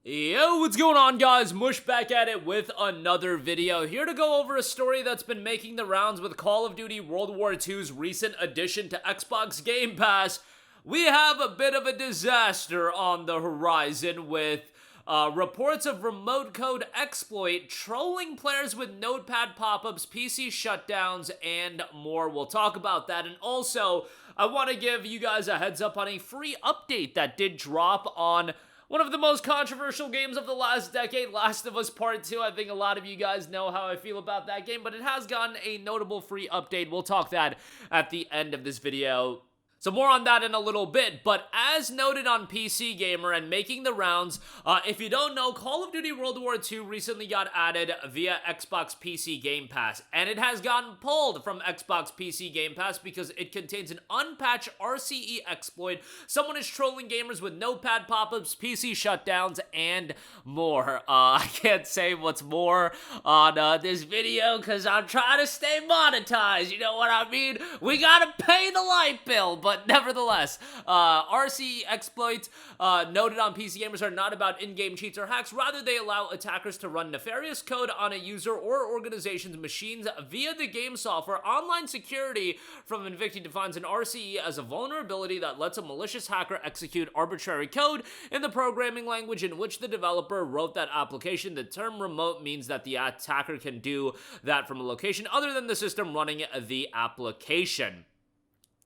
Yo, what's going on, guys? Mush back at it with another video. Here to go over a story that's been making the rounds with Call of Duty World War II's recent addition to Xbox Game Pass. We have a bit of a disaster on the horizon with reports of remote code exploit, trolling players with notepad pop-ups, PC shutdowns, and more. We'll talk about that. And also, I want to give you guys a heads up on a free update that did drop on one of the most controversial games of the last decade, Last of Us Part 2. I think a lot of you guys know how I feel about that game, but it has gotten a notable free update. We'll talk that at the end of this video. So more on that in a little bit, but as noted on PC Gamer and making the rounds, if you don't know, Call of Duty World War II recently got added via Xbox PC Game Pass, and it has gotten pulled from Xbox PC Game Pass because it contains an unpatched RCE exploit. Someone is trolling gamers with notepad pop-ups, PC shutdowns, and more. I can't say what's more on this video because I'm trying to stay monetized, you know what I mean? We gotta pay the light bill, but nevertheless, RCE exploits noted on PC Gamers are not about in-game cheats or hacks. Rather, they allow attackers to run nefarious code on a user or organization's machines via the game software. Online security from Invicti defines an RCE as a vulnerability that lets a malicious hacker execute arbitrary code in the programming language in which the developer wrote that application. The term remote means that the attacker can do that from a location other than the system running the application.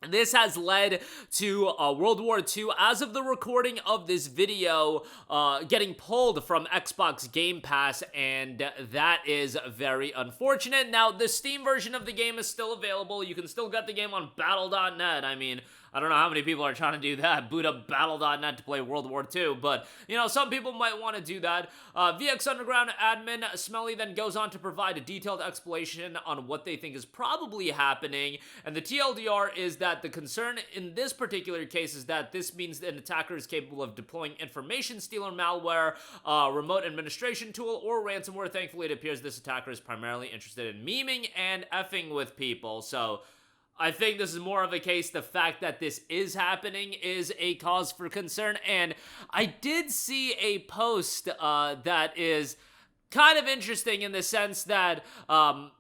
This has led to World War II, as of the recording of this video, getting pulled from Xbox Game Pass, and that is very unfortunate. Now, the Steam version of the game is still available. You can still get the game on Battle.net. I mean, I don't know how many people are trying to do that, boot up Battle.net to play World War II, but, you know, some people might want to do that. VX Underground admin Smelly then goes on to provide a detailed explanation on what they think is probably happening, and the TLDR is that the concern in this particular case is that this means that an attacker is capable of deploying information stealer malware, remote administration tool, or ransomware. Thankfully, it appears this attacker is primarily interested in memeing and effing with people, so I think this is more of a case, the fact that this is happening is a cause for concern, and I did see a post that is kind of interesting in the sense that,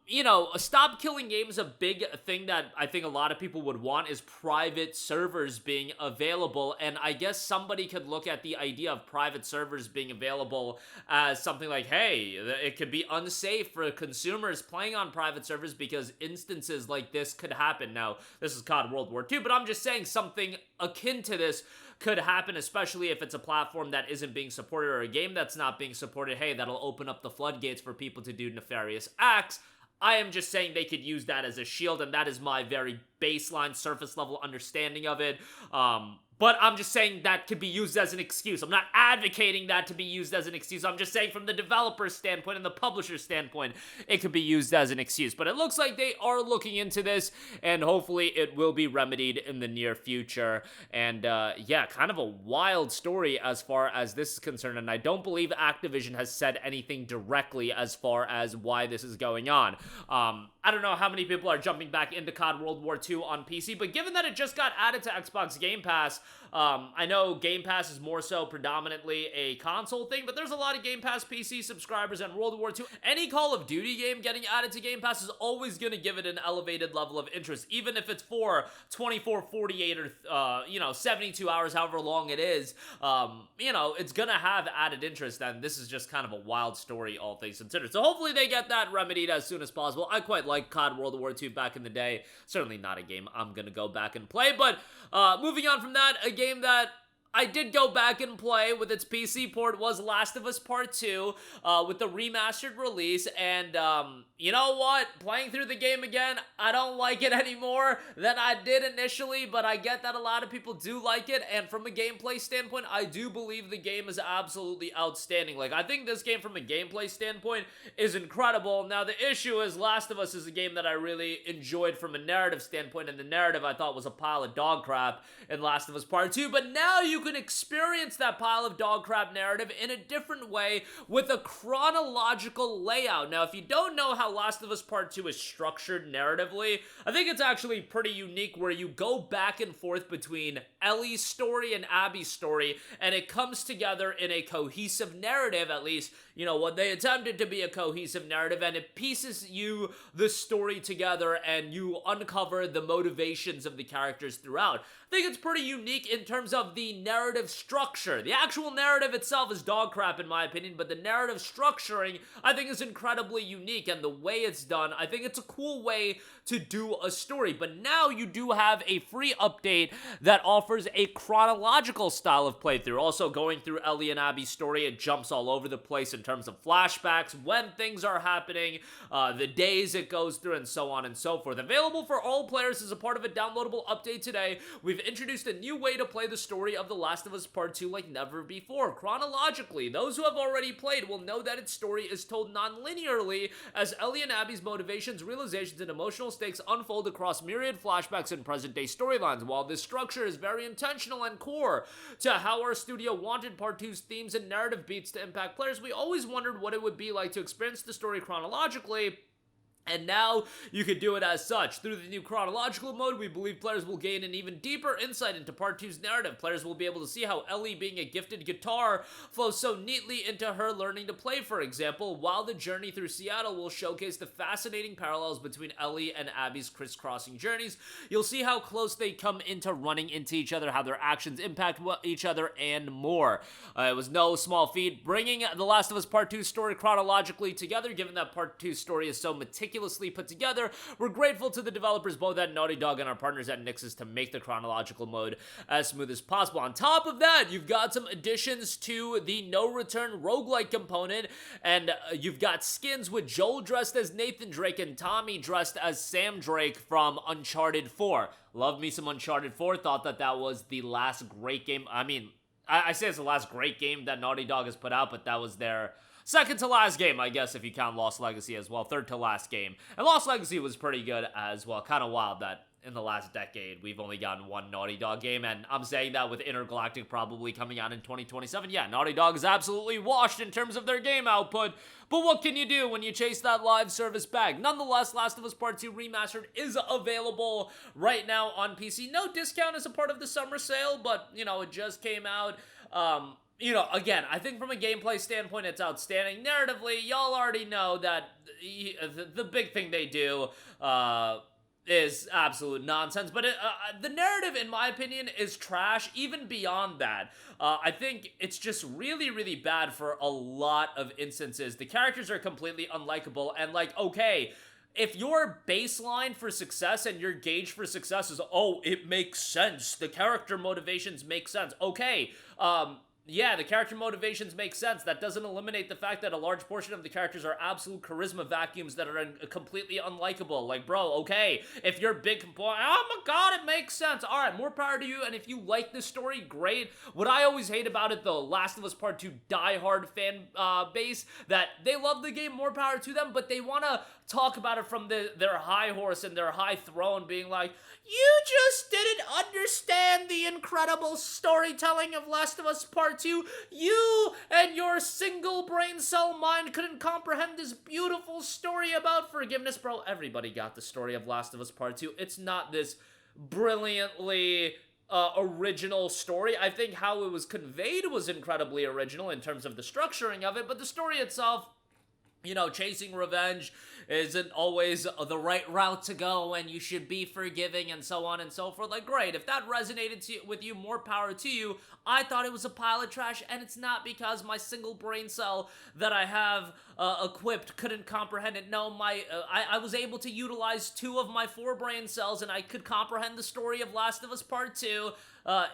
you know, Stop Killing Games, a big thing that I think a lot of people would want is private servers being available, and I guess somebody could look at the idea of private servers being available as something like, hey, it could be unsafe for consumers playing on private servers because instances like this could happen. Now, this is COD World War II, but I'm just saying something akin to this could happen, especially if it's a platform that isn't being supported or a game that's not being supported. Hey, that'll open up the floodgates for people to do nefarious acts. I am just saying they could use that as a shield, and that is my very baseline, surface level understanding of it. But I'm just saying that could be used as an excuse. I'm not advocating that to be used as an excuse. I'm just saying from the developer's standpoint and the publisher's standpoint, it could be used as an excuse. But it looks like they are looking into this, and hopefully it will be remedied in the near future. And yeah, kind of a wild story as far as this is concerned, and I don't believe Activision has said anything directly as far as why this is going on. I don't know how many people are jumping back into COD World War II on PC, but given that it just got added to Xbox Game Pass, I know Game Pass is more so predominantly a console thing, but there's a lot of Game Pass PC subscribers, and World War II, any Call of Duty game getting added to Game Pass is always going to give it an elevated level of interest, even if it's for 24, 48, or, you know, 72 hours, however long it is. You know, it's going to have added interest, and this is just kind of a wild story, all things considered. So hopefully they get that remedied as soon as possible. I quite like COD World War II back in the day. Certainly not a game I'm going to go back and play, but moving on from that, a game that I did go back and play with its PC port was Last of Us Part 2 with the remastered release, and you know what? Playing through the game again, I don't like it anymore than I did initially, but I get that a lot of people do like it, and from a gameplay standpoint, I do believe the game is absolutely outstanding. Like, I think this game from a gameplay standpoint is incredible. Now, the issue is Last of Us is a game that I really enjoyed from a narrative standpoint, and the narrative I thought was a pile of dog crap in Last of Us Part 2, but now you you can experience that pile of dog crap narrative in a different way with a chronological layout. Now, if you don't know how Last of Us Part 2 is structured narratively, I think it's actually pretty unique where you go back and forth between Ellie's story and Abby's story, and it comes together in a cohesive narrative, at least, you know, what they attempted to be a cohesive narrative, and it pieces you the story together and you uncover the motivations of the characters throughout. I think it's pretty unique in terms of the narrative structure. The actual narrative itself is dog crap in my opinion, but the narrative structuring I think is incredibly unique, and the way it's done, I think it's a cool way to do a story. But now you do have a free update that offers a chronological style of playthrough. Also, going through Ellie and Abby's story, it jumps all over the place in terms of flashbacks, when things are happening, the days it goes through, and so on and so forth. Available for all players as a part of a downloadable update today. We've introduced a new way to play the story of The Last of Us Part 2 like never before. Chronologically, those who have already played will know that its story is told non-linearly as Ellie and Abby's motivations, realizations, and emotional stakes unfold across myriad flashbacks and present-day storylines. While this structure is very intentional and core to how our studio wanted Part 2's themes and narrative beats to impact players, we always wondered what it would be like to experience the story chronologically. And now you can do it as such. Through the new chronological mode, we believe players will gain an even deeper insight into Part 2's narrative. Players will be able to see how Ellie, being a gifted guitar, flows so neatly into her learning to play, for example, while the journey through Seattle will showcase the fascinating parallels between Ellie and Abby's crisscrossing journeys. You'll see how close they come into running into each other, how their actions impact each other, and more. It was no small feat bringing The Last of Us Part 2 story chronologically together, given that Part 2 story is so meticulously put together. We're grateful to the developers both at Naughty Dog and our partners at Nixxes to make the chronological mode as smooth as possible. On top of that, you've got some additions to the no return roguelike component, and you've got skins with Joel dressed as Nathan Drake and Tommy dressed as Sam Drake from Uncharted 4. Love me some Uncharted 4. Thought that was the last great game. I mean, I say it's the last great game that Naughty Dog has put out, but that was their second to last game, I guess, if you count Lost Legacy as well. Third to last game. And Lost Legacy was pretty good as well. Kind of wild that in the last decade, we've only gotten one Naughty Dog game, and I'm saying that with Intergalactic probably coming out in 2027. Yeah, Naughty Dog is absolutely washed in terms of their game output, but what can you do when you chase that live service bag? Nonetheless, Last of Us Part 2 Remastered is available right now on PC. No discount as a part of the summer sale, but, you know, it just came out. You know, again, I think from a gameplay standpoint, it's outstanding. Narratively, y'all already know that the big thing they do, is absolute nonsense, but the narrative, in my opinion, is trash. Even beyond that, I think it's just really, really bad for a lot of instances. The characters are completely unlikable, and like, okay, if your baseline for success and your gauge for success is, oh, it makes sense, the character motivations make sense, okay, yeah, the character motivations make sense. That doesn't eliminate the fact that a large portion of the characters are absolute charisma vacuums that are completely unlikable. Like, bro, okay, if you're big complaint, oh my god, it makes sense. All right, more power to you, and if you like this story, great. What I always hate about it, though, Last of Us Part 2 diehard fan base, that they love the game, more power to them, but they want to talk about it from their high horse and their high throne, being like, you just didn't understand the incredible storytelling of Last of Us Part 2. You and your single brain cell mind couldn't comprehend this beautiful story about forgiveness. Bro, everybody got the story of Last of Us Part 2. It's not this brilliantly original story. I think how it was conveyed was incredibly original in terms of the structuring of it, but the story itself, you know, chasing revenge isn't always the right route to go, and you should be forgiving and so on and so forth. Like, great, if that resonated with you, more power to you. I thought it was a pile of trash, and it's not because my single brain cell that I have equipped couldn't comprehend it. No, I was able to utilize 2 of my 4 brain cells, and I could comprehend the story of Last of Us Part 2.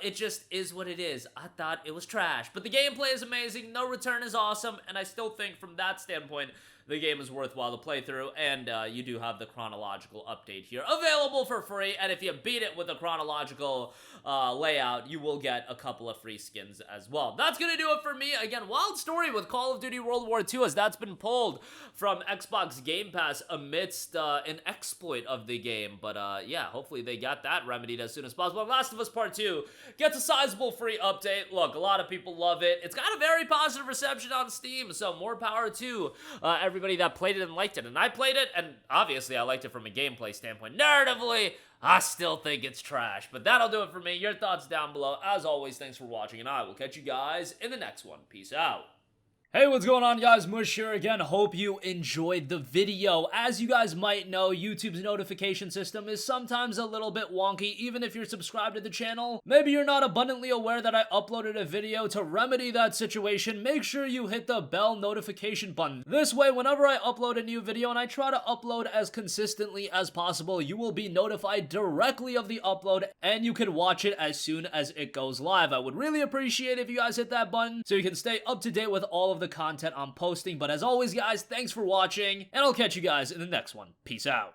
It just is what it is. I thought it was trash. But the gameplay is amazing, No Return is awesome, and I still think from that standpoint, the game is worthwhile to play through, and you do have the chronological update here available for free, and if you beat it with a chronological layout, you will get a couple of free skins as well. That's gonna do it for me. Again, wild story with Call of Duty World War II, as that's been pulled from Xbox Game Pass amidst an exploit of the game, but yeah, hopefully they got that remedied as soon as possible. And Last of Us Part 2 gets a sizable free update. Look, a lot of people love it. It's got a very positive reception on Steam, so more power to everybody that played it and liked it. And I played it, and obviously I liked it from a gameplay standpoint. Narratively, I still think it's trash, but that'll do it for me. Your thoughts down below. As always, thanks for watching, and I will catch you guys in the next one. Peace out. Hey, what's going on, guys? Mush here again. Hope you enjoyed the video. As you guys might know, YouTube's notification system is sometimes a little bit wonky, even if you're subscribed to the channel. Maybe you're not abundantly aware that I uploaded a video. To remedy that situation, make sure you hit the bell notification button. This way, whenever I upload a new video, and I try to upload as consistently as possible, you will be notified directly of the upload, and you can watch it as soon as it goes live. I would really appreciate if you guys hit that button so you can stay up to date with all of the content I'm posting. But as always, guys, thanks for watching, and I'll catch you guys in the next one. Peace out.